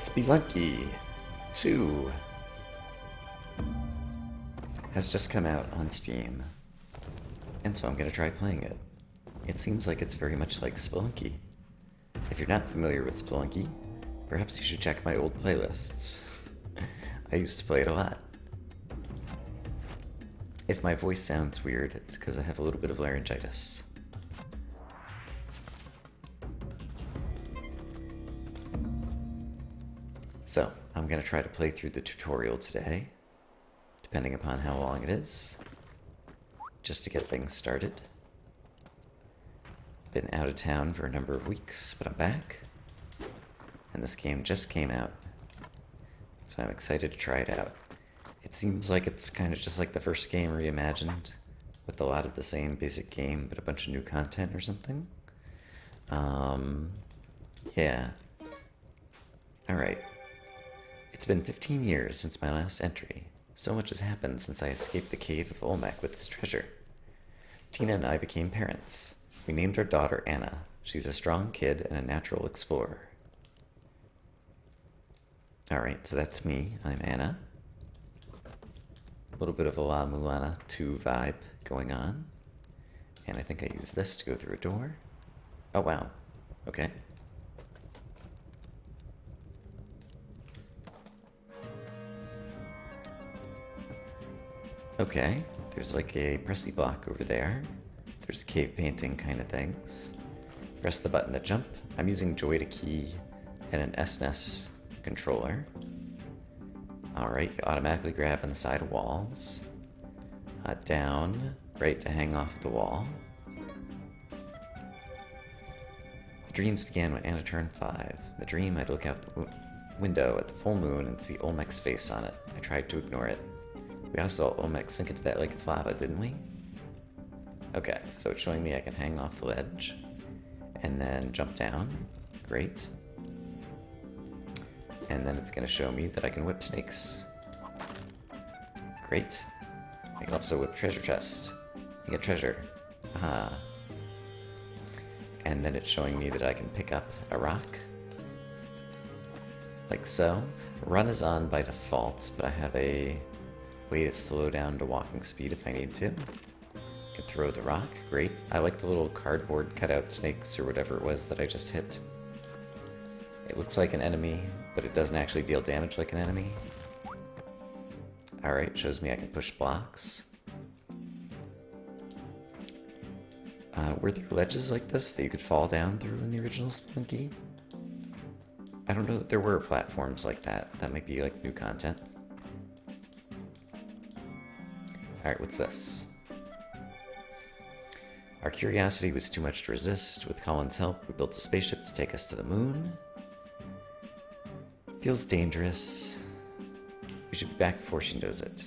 Spelunky 2 has just come out on Steam, and so I'm going to try playing it. It seems like it's very much like Spelunky. If you're not familiar with Spelunky, perhaps you should check my old playlists. I used to play it a lot. If my voice sounds weird, it's because I have a little bit of laryngitis. So, I'm going to try to play through the tutorial today, depending upon how long it is, just to get things started. Been out of town for a number of weeks, but I'm back, and this game just came out, so I'm excited to try it out. It seems like it's kind of just like the first game reimagined, with a lot of the same basic game, but a bunch of new content or something. Yeah. Alright. It's been 15 years since my last entry. So much has happened since I escaped the cave of Olmec with his treasure. Tina and I became parents. We named our daughter Anna. She's a strong kid and a natural explorer. Alright, so that's me. I'm Anna. A little bit of a La Mulana 2 vibe going on. And I think I use this to go through a door. Oh wow. Okay. Okay, there's like a pressy block over there. There's cave painting kind of things. Press the button to jump. I'm using Joy to key and an SNES controller. Alright, you automatically grab on the side of walls. Down, right to hang off the wall. The dreams began when Anna turned 5. In the dream, I'd look out the window at the full moon and see Olmec's face on it. I tried to ignore it. We also saw Olmec sink into that lake of lava, didn't we? Okay, so it's showing me I can hang off the ledge and then jump down. Great. And then it's going to show me that I can whip snakes. Great. I can also whip treasure chest. You get treasure. Aha. And then it's showing me that I can pick up a rock. Like so. Run is on by default, but I have a way to slow down to walking speed if I need to. I can throw the rock, great. I like the little cardboard cutout snakes or whatever it was that I just hit. It looks like an enemy, but it doesn't actually deal damage like an enemy. Alright, shows me I can push blocks. Were there ledges like this that you could fall down through in the original Spelunky? I don't know that there were platforms like that. That might be like new content. Alright, what's this? Our curiosity was too much to resist. With Colin's help, we built a spaceship to take us to the moon. Feels dangerous. We should be back before she knows it.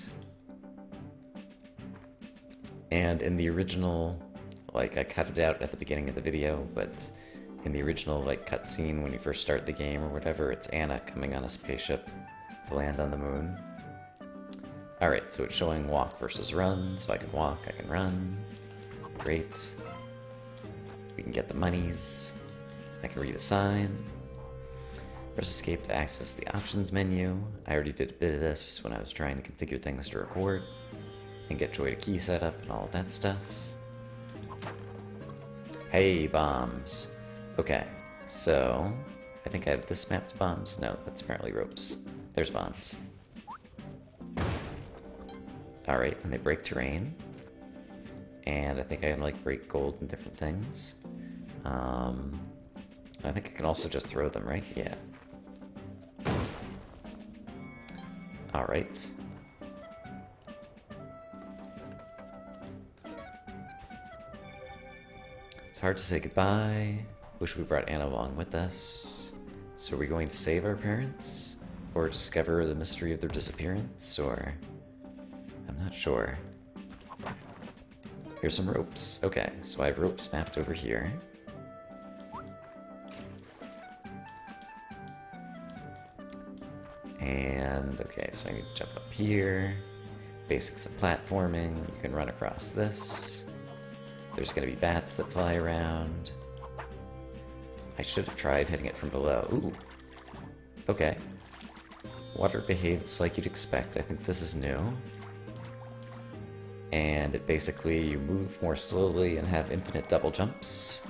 And in the original, like, I cut it out at the beginning of the video, but in the original, like, cutscene when you first start the game or whatever, it's Anna coming on a spaceship to land on the moon. Alright, so it's showing walk versus run, so I can walk, I can run. Great. We can get the monies. I can read a sign. Press escape to access the options menu. I already did a bit of this when I was trying to configure things to record and get Joy to key set up and all of that stuff. Hey, bombs. Okay, so I think I have this map to bombs. No, that's apparently ropes. There's bombs. Alright, and they break terrain. And I think I can like break gold and different things. I think I can also just throw them, right? Yeah. Alright. It's hard to say goodbye. Wish we brought Anna along with us. So are we going to save our parents? Or discover the mystery of their disappearance? Or I'm not sure. Here's some ropes. Okay, so I have ropes mapped over here. And, okay, so I need to jump up here. Basics of platforming. You can run across this. There's gonna be bats that fly around. I should have tried hitting it from below. Ooh. Okay. Water behaves like you'd expect. I think this is new. And it basically, you move more slowly and have infinite double jumps.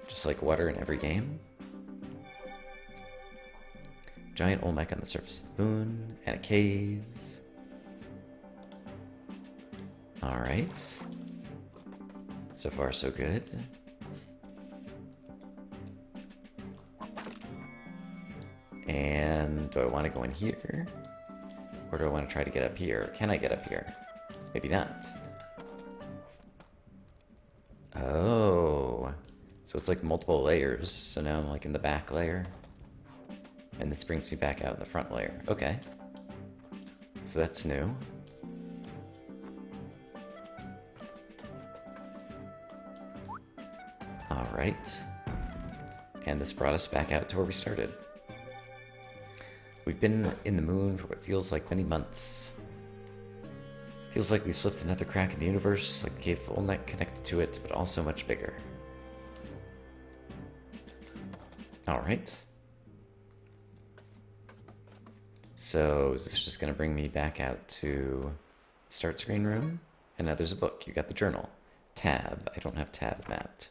Just like water in every game. Giant Olmec on the surface of the moon, and a cave. Alright. So far, so good. And do I want to go in here? Or do I want to try to get up here? Can I get up here? Maybe not. Oh. So it's like multiple layers. So now I'm like in the back layer. And this brings me back out in the front layer. Okay. So that's new. Alright. And this brought us back out to where we started. We've been in the moon for what feels like many months. Feels like we slipped another crack in the universe, like the cave of Olmec connected to it, but also much bigger. Alright. So is this just going to bring me back out to the start screen room? And now there's a book. You got the journal. Tab. I don't have tab mapped.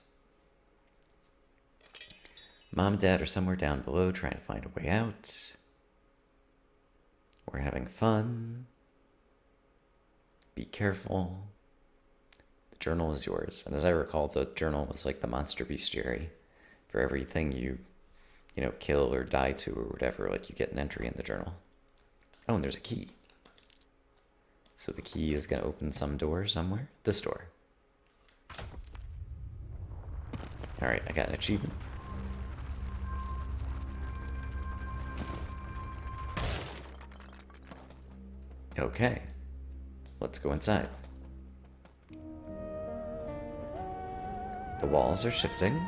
Mom and Dad are somewhere down below trying to find a way out. We're having fun. Be careful. The journal is yours. And as I recall, the journal was like the monster bestiary. For everything you kill or die to or whatever, like you get an entry in the journal. Oh, and there's a key. So the key is going to open some door somewhere. This door. Alright, I got an achievement. Okay. Let's go inside. The walls are shifting,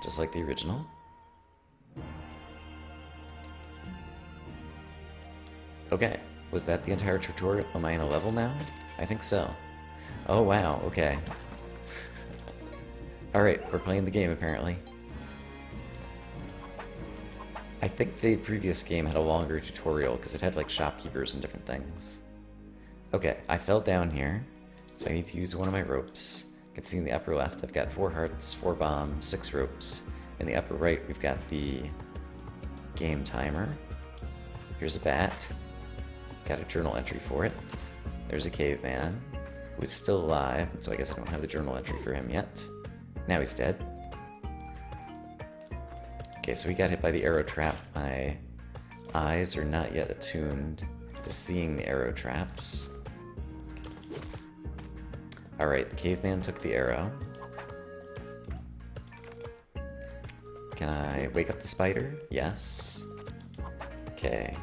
just like the original. Okay, was that the entire tutorial? Am I in a level now? I think so. Oh wow, okay. Alright, we're playing the game apparently. I think the previous game had a longer tutorial because it had like shopkeepers and different things. Okay, I fell down here, so I need to use one of my ropes. You can see in the upper left I've got 4 hearts, 4 bombs, 6 ropes. In the upper right we've got the game timer. Here's a bat. Got a journal entry for it. There's a caveman who is still alive, and so I guess I don't have the journal entry for him yet. Now he's dead. Okay, so we got hit by the arrow trap. My eyes are not yet attuned to seeing the arrow traps. Alright, the caveman took the arrow. Can I wake up the spider? Yes. Okay.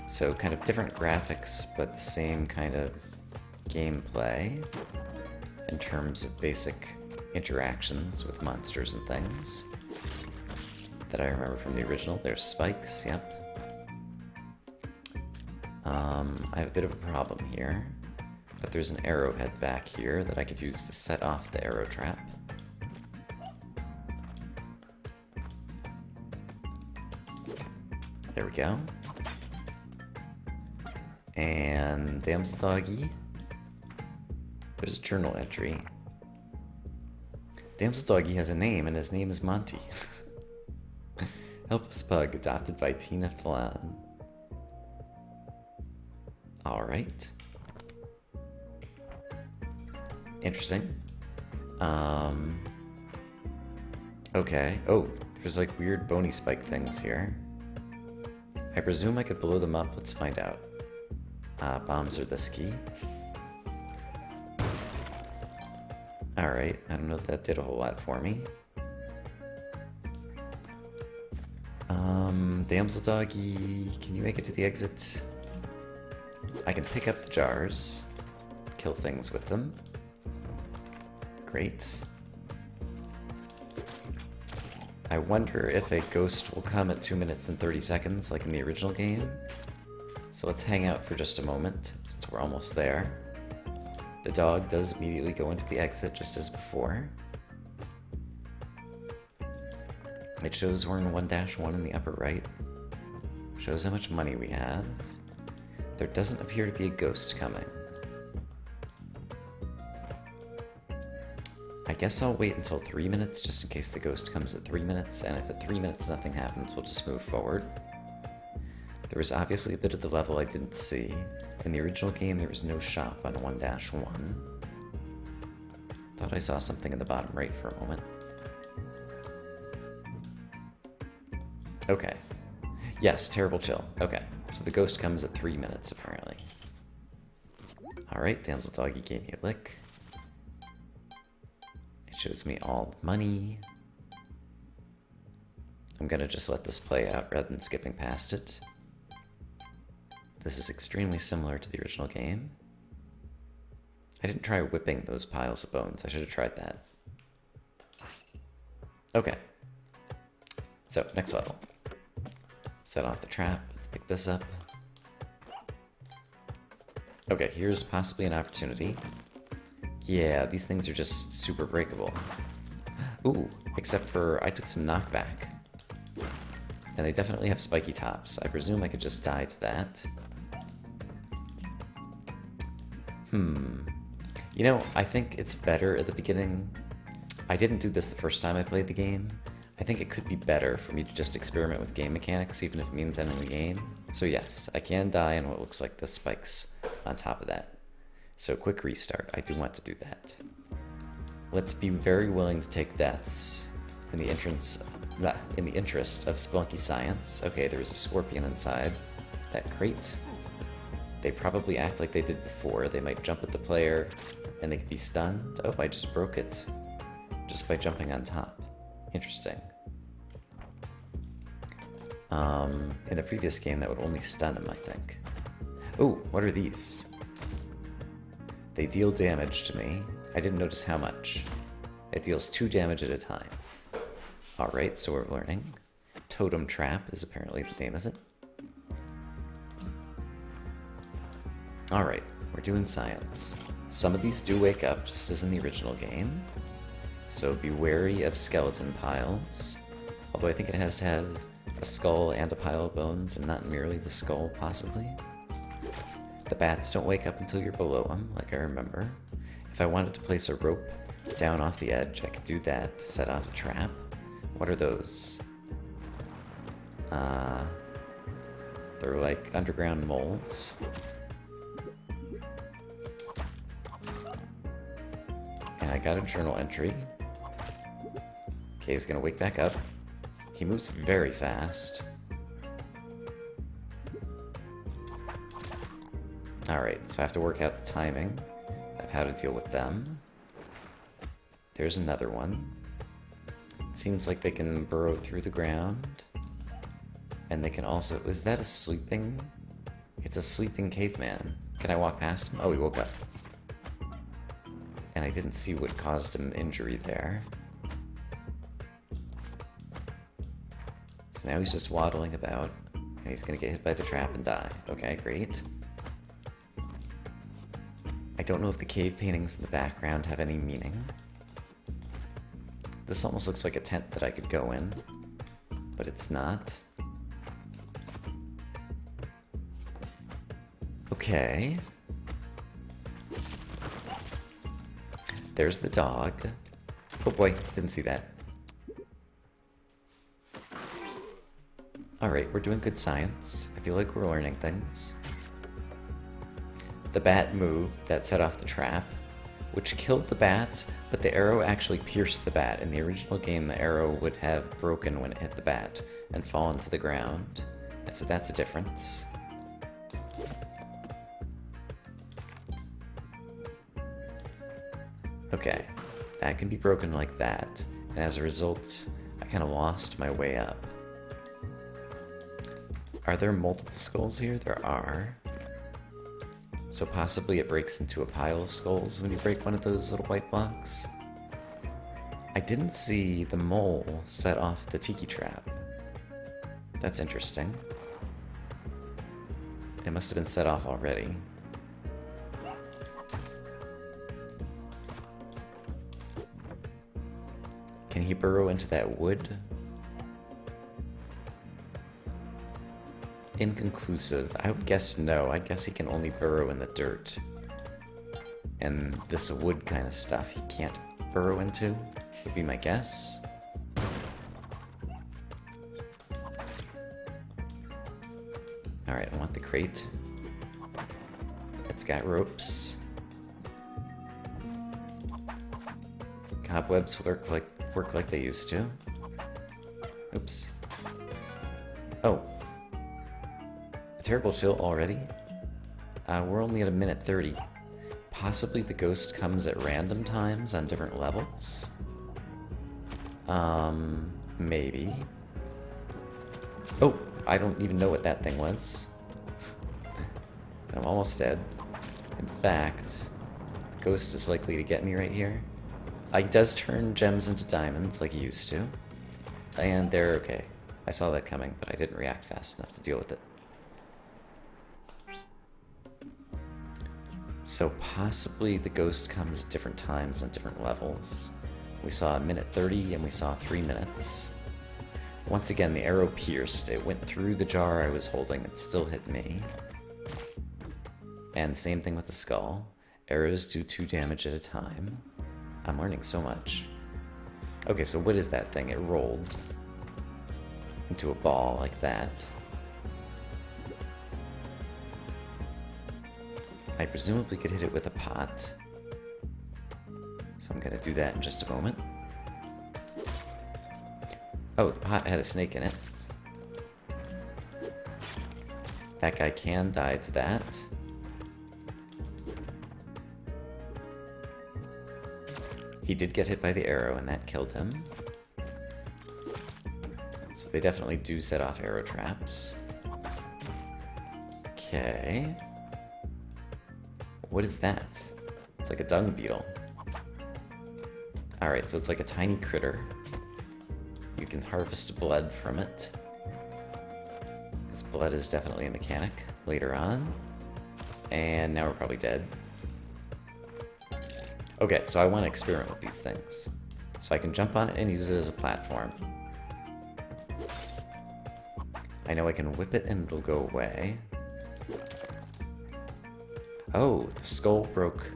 So kind of different graphics, but the same kind of gameplay in terms of basic interactions with monsters and things that I remember from the original. There's spikes, yep. I have a bit of a problem here, but there's an arrowhead back here that I could use to set off the arrow trap. There we go. And Damsel Doggy. There's a journal entry. Damsel Doggy has a name, and his name is Monty. Helpless pug adopted by Tina Flan. Alright. Interesting. Okay. Oh, there's like weird bony spike things here. I presume I could blow them up. Let's find out. Bombs are this key. Alright, I don't know if that did a whole lot for me. Damsel Doggy, can you make it to the exit? I can pick up the jars, kill things with them. Great. I wonder if a ghost will come at 2 minutes and 30 seconds like in the original game. So let's hang out for just a moment, since we're almost there. The dog does immediately go into the exit just as before. It shows we're in 1-1 in the upper right. Shows how much money we have. There doesn't appear to be a ghost coming. I guess I'll wait until 3 minutes just in case the ghost comes at 3 minutes, and if at 3 minutes nothing happens, we'll just move forward. There was obviously a bit of the level I didn't see. In the original game, there was no shop on 1-1. Thought I saw something in the bottom right for a moment. Okay. Yes, terrible chill. Okay, so the ghost comes at 3 minutes, apparently. Alright, Damsel Doggy gave me a lick. It shows me all the money. I'm gonna just let this play out rather than skipping past it. This is extremely similar to the original game. I didn't try whipping those piles of bones. I should have tried that. Okay. So, next level. Set off the trap. Let's pick this up. Okay, here's possibly an opportunity. Yeah, these things are just super breakable. Ooh, except for I took some knockback. And they definitely have spiky tops. I presume I could just die to that. You know, I think it's better at the beginning. I didn't do this the first time I played the game. I think it could be better for me to just experiment with game mechanics, even if it means ending the game. So yes, I can die in what looks like the spikes on top of that. So quick restart, I do want to do that. Let's be very willing to take deaths in the interest of Spelunky science. Okay, there was a scorpion inside that crate. They probably act like they did before. They might jump at the player and they could be stunned. Oh, I just broke it just by jumping on top. Interesting. In the previous game, that would only stun him, I think. Oh, what are these? They deal damage to me. I didn't notice how much. It deals 2 damage at a time. Alright, so we're learning. Totem Trap is apparently the name of it. Alright, we're doing science. Some of these do wake up, just as in the original game. So be wary of skeleton piles. Although I think it has to have a skull and a pile of bones, and not merely the skull, possibly. The bats don't wake up until you're below them, like I remember. If I wanted to place a rope down off the edge, I could do that to set off a trap. What are those? They're like underground moles. And I got a journal entry. Okay, he's gonna wake back up. He moves very fast. Alright, so I have to work out the timing of how to deal with them. There's another one. It seems like they can burrow through the ground. And they can also... Is that a sleeping? It's a sleeping caveman. Can I walk past him? Oh, he woke up. And I didn't see what caused him injury there. So now he's just waddling about. And he's gonna get hit by the trap and die. Okay, great. I don't know if the cave paintings in the background have any meaning. This almost looks like a tent that I could go in, but it's not. Okay. There's the dog. Oh boy, didn't see that. Alright, we're doing good science. I feel like we're learning things. The bat moved, that set off the trap, which killed the bat, but the arrow actually pierced the bat. In the original game, the arrow would have broken when it hit the bat and fallen to the ground. And so that's a difference. Okay, that can be broken like that, and as a result, I kind of lost my way up. Are there multiple skulls here? There are. So possibly it breaks into a pile of skulls when you break one of those little white blocks. I didn't see the mole set off the tiki trap. That's interesting. It must have been set off already. Can he burrow into that wood? Inconclusive. I would guess no. I guess he can only burrow in the dirt. And this wood kind of stuff he can't burrow into, would be my guess. Alright, I want the crate. It's got ropes. Cobwebs work like they used to. Oops. Oh. A terrible chill already? We're only at a minute 30. Possibly the ghost comes at random times on different levels? Maybe. Oh, I don't even know what that thing was. I'm almost dead. In fact, the ghost is likely to get me right here. He does turn gems into diamonds like he used to. And they're okay. I saw that coming, but I didn't react fast enough to deal with it. So possibly the ghost comes at different times on different levels. We saw a minute 30 and we saw 3 minutes. Once again, the arrow pierced. It went through the jar I was holding. It still hit me. And the same thing with the skull. Arrows do 2 damage at a time. I'm learning so much. Okay, so what is that thing? It rolled into a ball like that. I presumably could hit it with a pot. So I'm gonna do that in just a moment. Oh, the pot had a snake in it. That guy can die to that. He did get hit by the arrow and that killed him. So they definitely do set off arrow traps. Okay. What is that? It's like a dung beetle. Alright, so it's like a tiny critter. You can harvest blood from it. This blood is definitely a mechanic later on. And now we're probably dead. Okay, so I want to experiment with these things. So I can jump on it and use it as a platform. I know I can whip it and it'll go away. Oh, the skull broke.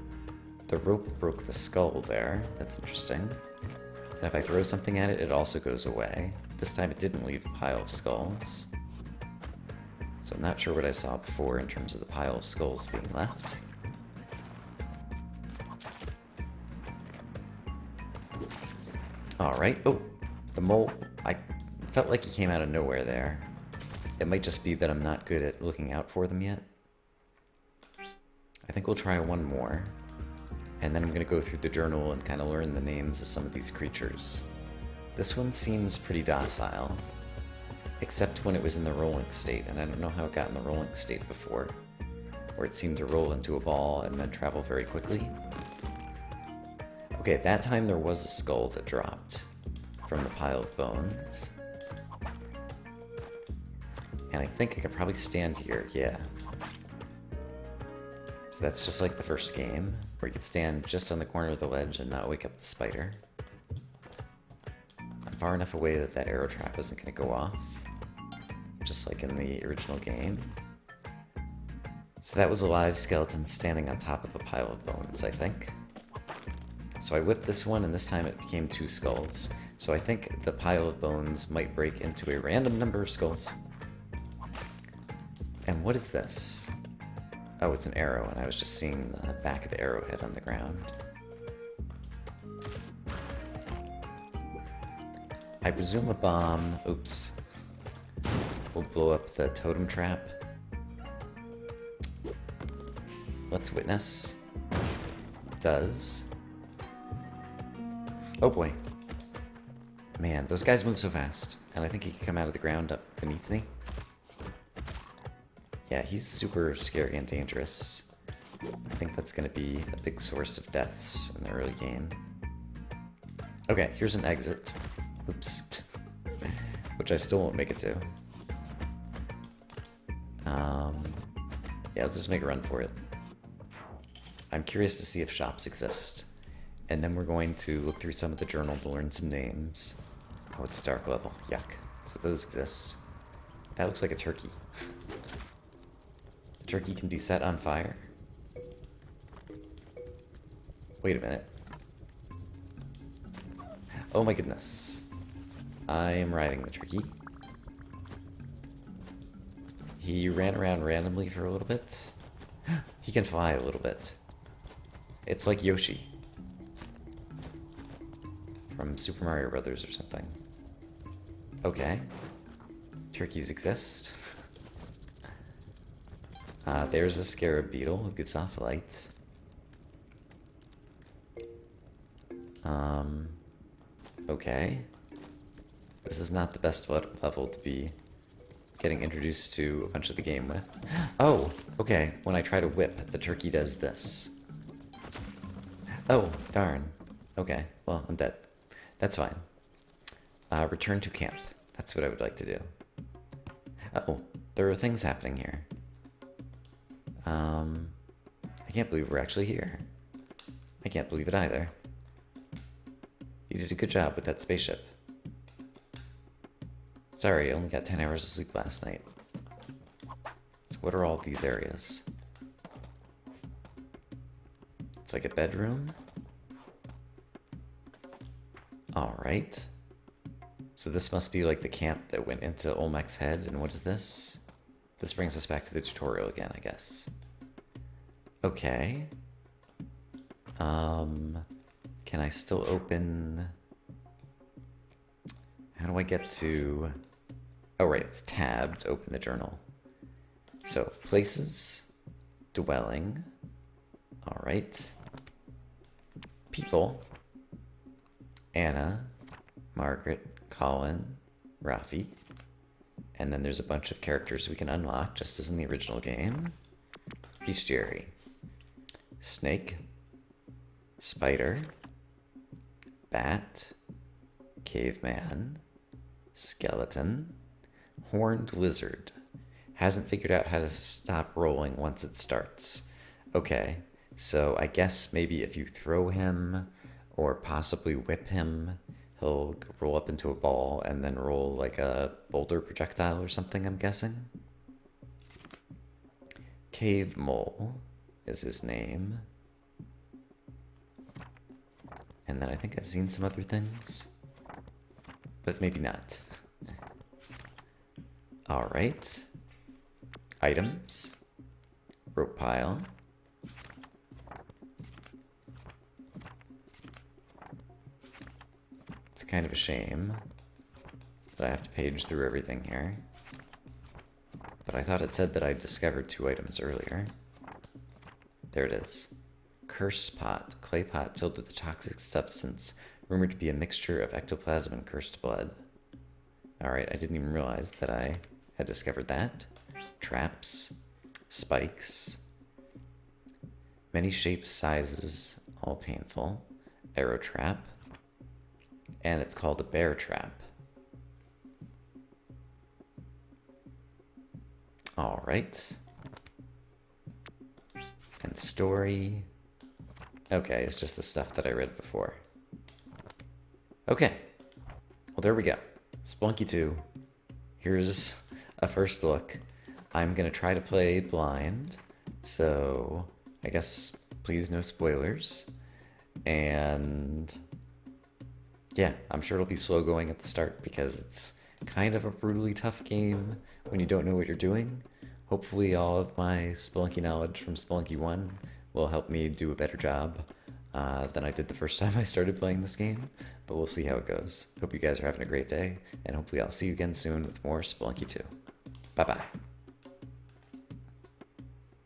The rope broke the skull there. That's interesting. And if I throw something at it, it also goes away. This time it didn't leave a pile of skulls. So I'm not sure what I saw before in terms of the pile of skulls being left. Alright. Oh, the mole. I felt like he came out of nowhere there. It might just be that I'm not good at looking out for them yet. I think we'll try one more. And then I'm going to go through the journal and kind of learn the names of some of these creatures. This one seems pretty docile. Except when it was in the rolling state, and I don't know how it got in the rolling state before. Where it seemed to roll into a ball and then travel very quickly. Okay, at that time there was a skull that dropped from the pile of bones. And I think I could probably stand here, yeah. So that's just like the first game, where you could stand just on the corner of the ledge and not wake up the spider. I'm far enough away that that arrow trap isn't going to go off, just like in the original game. So that was a live skeleton standing on top of a pile of bones, I think. So I whipped this one, and this time it became 2 skulls. So I think the pile of bones might break into a random number of skulls. And what is this? Oh, it's an arrow, and I was just seeing the back of the arrowhead on the ground. I presume a bomb, oops, will blow up the totem trap. Let's witness. It does. Oh boy. Man, those guys move so fast, and I think he can come out of the ground up beneath me. Yeah, he's super scary and dangerous. I think that's going to be a big source of deaths in the early game. Okay, here's an exit. Oops. Which I still won't make it to. Yeah, let's just make a run for it. I'm curious to see if shops exist. And then we're going to look through some of the journal to learn some names. Oh, it's a dark level. Yuck. So those exist. That looks like a turkey. turkey can be set on fire? Wait a minute. Oh my goodness. I am riding the turkey. He ran around randomly for a little bit. He can fly a little bit. It's like Yoshi from Super Mario Brothers or something. Okay. Turkeys exist. There's a scarab beetle who gives off light. Okay. This is not the best level to be getting introduced to a bunch of the game with. Oh, okay. When I try to whip, the turkey does this. Oh, darn. Okay, well, I'm dead. That's fine. Return to camp. That's what I would like to do. Uh-oh, there are things happening here. I can't believe we're actually here. I can't believe it either. You did a good job with that spaceship. Sorry, I only got 10 hours of sleep last night. So what are all these areas? It's like a bedroom. Alright. So this must be like the camp that went into Olmec's head, and what is this? This brings us back to the tutorial again, I guess. Okay. Can I still open... How do I get to... Oh, right, it's tabbed. Open the journal. So, places, dwelling, alright, people, Anna, Margaret, Colin, Rafi, and then there's a bunch of characters we can unlock, just as in the original game. Bestiary, snake, spider, bat, caveman, skeleton, horned lizard. Hasn't figured out how to stop rolling once it starts. Okay, so I guess maybe if you throw him or possibly whip him, he'll roll up into a ball and then roll like a boulder projectile or something, I'm guessing. Cave Mole is his name. And then I think I've seen some other things, but maybe not. Alright. Items. Rope pile. It's kind of a shame that I have to page through everything here. But I thought it said that I discovered 2 items earlier. There it is. Curse pot. Clay pot filled with a toxic substance, rumored to be a mixture of ectoplasm and cursed blood. Alright, I didn't even realize that I had discovered that. Traps. Spikes. Many shapes, sizes, all painful. Arrow trap. And it's called a bear trap. Alright. And story. Okay, it's just the stuff that I read before. Okay. Well, there we go. Spelunky 2. Here's a first look. I'm gonna try to play blind, so I guess please no spoilers. And yeah, I'm sure it'll be slow going at the start because it's kind of a brutally tough game when you don't know what you're doing. Hopefully all of my Spelunky knowledge from Spelunky 1 will help me do a better job than I did the first time I started playing this game, but we'll see how it goes. Hope you guys are having a great day, and hopefully I'll see you again soon with more Spelunky 2. Bye-bye.